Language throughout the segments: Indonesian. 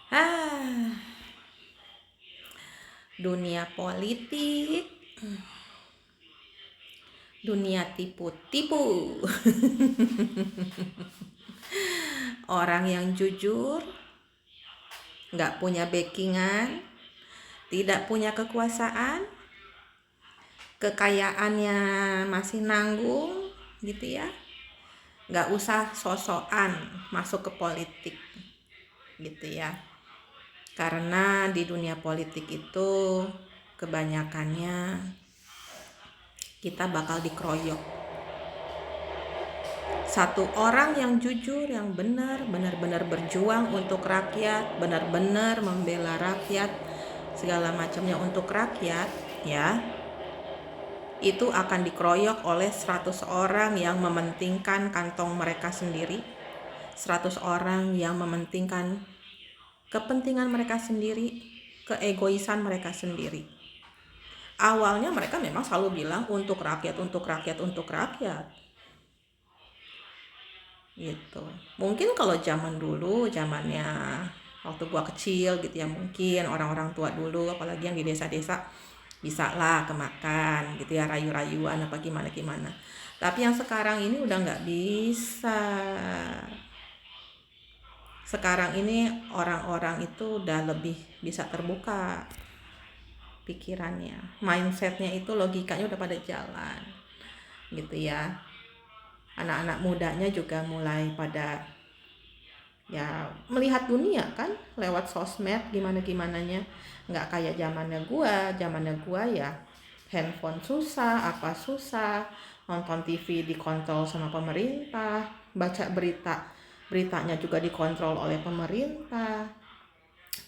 Ah, dunia politik, dunia tipu-tipu. Orang yang jujur, nggak punya backingan, tidak punya kekuasaan, kekayaannya masih nanggung, gitu ya. Nggak usah sosokan masuk ke politik, gitu ya. Karena di dunia politik itu kebanyakannya kita bakal dikeroyok. Satu orang yang jujur, yang benar-benar berjuang untuk rakyat, benar-benar membela rakyat, segala macamnya untuk rakyat, ya, itu akan dikeroyok oleh 100 orang yang mementingkan kantong mereka sendiri, 100 orang yang mementingkan kepentingan mereka sendiri, keegoisan mereka sendiri. Awalnya mereka memang selalu bilang untuk rakyat, untuk rakyat, untuk rakyat. Gitu. Mungkin kalau zaman dulu, zamannya waktu gua kecil gitu ya, mungkin orang-orang tua dulu apalagi yang di desa-desa bisa lah kemakan gitu ya, rayu-rayuan apa gimana-gimana. Tapi yang sekarang ini udah nggak bisa. Sekarang ini orang-orang itu udah lebih bisa terbuka pikirannya, mindsetnya itu, logikanya udah pada jalan gitu ya. Anak-anak mudanya juga mulai pada ya melihat dunia kan lewat sosmed gimana gimananya, nggak kayak zamannya gua ya handphone susah, apa susah, nonton TV dikontrol sama pemerintah, baca beritanya juga dikontrol oleh pemerintah,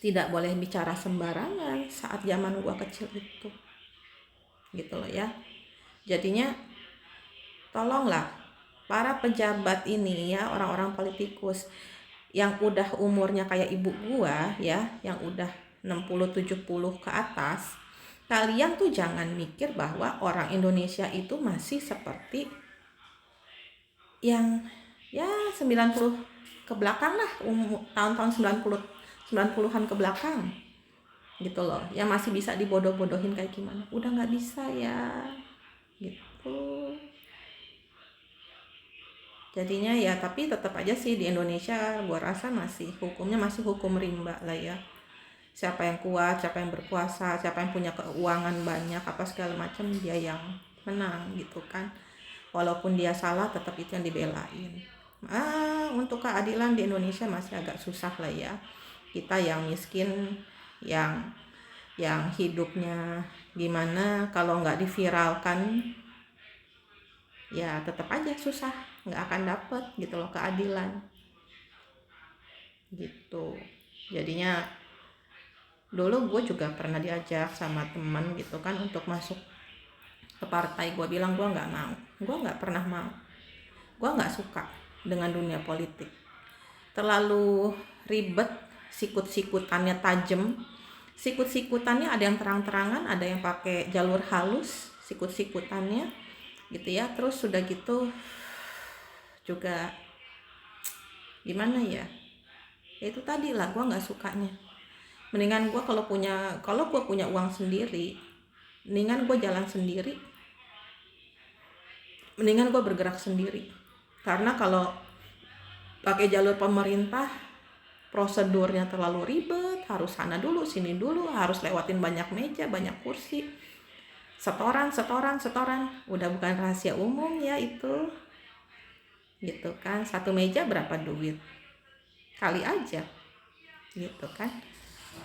tidak boleh bicara sembarangan saat zaman gua kecil itu, gitu loh ya. Jadinya tolonglah para pejabat ini ya, orang-orang politikus yang udah umurnya kayak ibu gua ya, yang udah 60-70 ke atas, kalian tuh jangan mikir bahwa orang Indonesia itu masih seperti yang ya 90 ke belakang lah, tahun-tahun 90-an ke belakang gitu loh, yang masih bisa dibodoh-bodohin kayak gimana. Udah nggak bisa ya gitu. Jadinya ya, tapi tetap aja sih di Indonesia gua rasa masih hukumnya masih hukum rimba lah ya. Siapa yang kuat, siapa yang berkuasa, siapa yang punya keuangan banyak apa segala macam, dia yang menang gitu kan. Walaupun dia salah tetap itu yang dibelain. Untuk keadilan di Indonesia masih agak susah lah ya. Kita yang miskin, yang hidupnya gimana, kalau nggak diviralkan ya tetap aja susah, nggak akan dapet gitu loh keadilan gitu. Jadinya dulu gue juga pernah diajak sama teman gitu kan untuk masuk ke partai. Gue bilang gue nggak mau, gue nggak pernah mau, gue nggak suka dengan dunia politik, terlalu ribet, sikut-sikutannya tajam, sikut-sikutannya ada yang terang-terangan, ada yang pakai jalur halus sikut-sikutannya gitu ya. Terus sudah gitu juga gimana ya, itu tadi lah gue nggak sukanya. Mendingan gue kalau gue punya uang sendiri, mendingan gue jalan sendiri, mendingan gue bergerak sendiri. Karena kalau pakai jalur pemerintah, prosedurnya terlalu ribet, harus sana dulu sini dulu, harus lewatin banyak meja, banyak kursi, setoran, udah bukan rahasia umum ya itu, gitu kan. Satu meja berapa duit, kali aja gitu kan.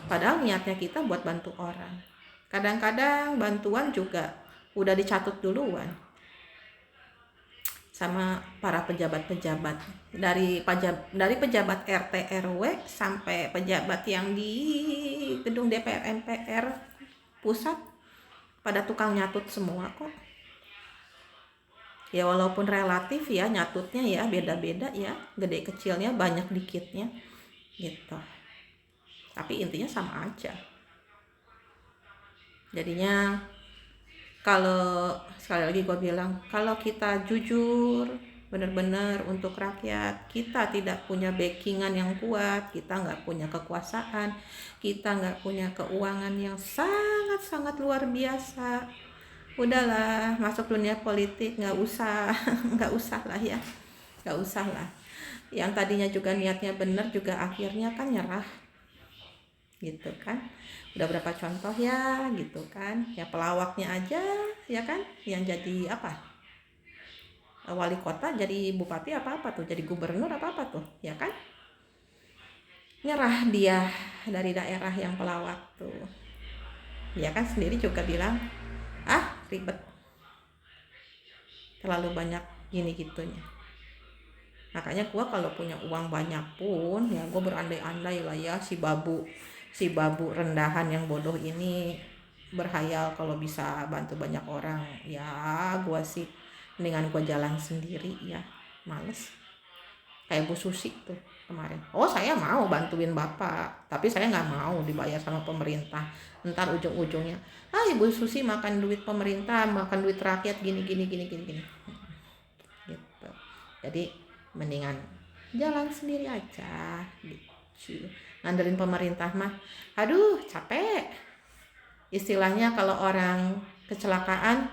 Padahal niatnya kita buat bantu orang. Kadang-kadang bantuan juga udah dicatut duluan sama para pejabat-pejabat, dari pejabat RT RW sampai pejabat yang di gedung DPR MPR pusat, pada tukang nyatut semua kok. Ya walaupun relatif ya nyatutnya ya beda-beda ya, gede kecilnya, banyak dikitnya gitu. Tapi intinya sama aja. Jadinya kalau sekali lagi gue bilang, kalau kita jujur, benar-benar untuk rakyat. Kita tidak punya backingan yang kuat, kita nggak punya kekuasaan, kita nggak punya keuangan yang sangat-sangat luar biasa. Udahlah, masuk dunia politik nggak usah, nggak usah lah ya, nggak usah lah. Yang tadinya juga niatnya benar juga akhirnya kan nyerah, gitu kan. Udah berapa contoh ya, gitu kan. Ya pelawaknya aja, ya kan, yang jadi apa? Wali kota jadi bupati apa-apa tuh, jadi gubernur apa-apa tuh, ya kan? Nyerah dia dari daerah yang pelawak tuh. Dia kan sendiri juga bilang, ribet, terlalu banyak gini gitunya. Makanya gue kalau punya uang banyak pun ya gue berandai-andai lah ya, si babu rendahan yang bodoh ini berhayal kalau bisa bantu banyak orang. Ya gue sih mendingan gue jalan sendiri ya, males. Kayak Bu Susi tuh kemarin, saya mau bantuin bapak tapi saya nggak mau dibayar sama pemerintah. Ntar ujung-ujungnya Ibu Susi makan duit pemerintah, makan duit rakyat, gini gitu. Jadi mendingan jalan sendiri aja gitu. Ngandelin pemerintah mah aduh capek. Istilahnya kalau orang kecelakaan,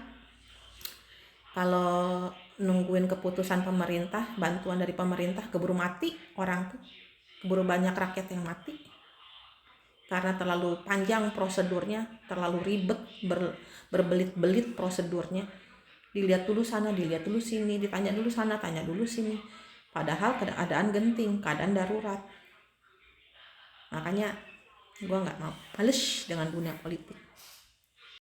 kalau nungguin keputusan pemerintah, bantuan dari pemerintah, keburu mati orang tuh, keburu banyak rakyat yang mati karena terlalu panjang prosedurnya, terlalu ribet, berbelit-belit prosedurnya. Dilihat dulu sana, dilihat dulu sini, ditanya dulu sana, tanya dulu sini, padahal keadaan genting, keadaan darurat. Makanya gue nggak mau, males dengan dunia politik.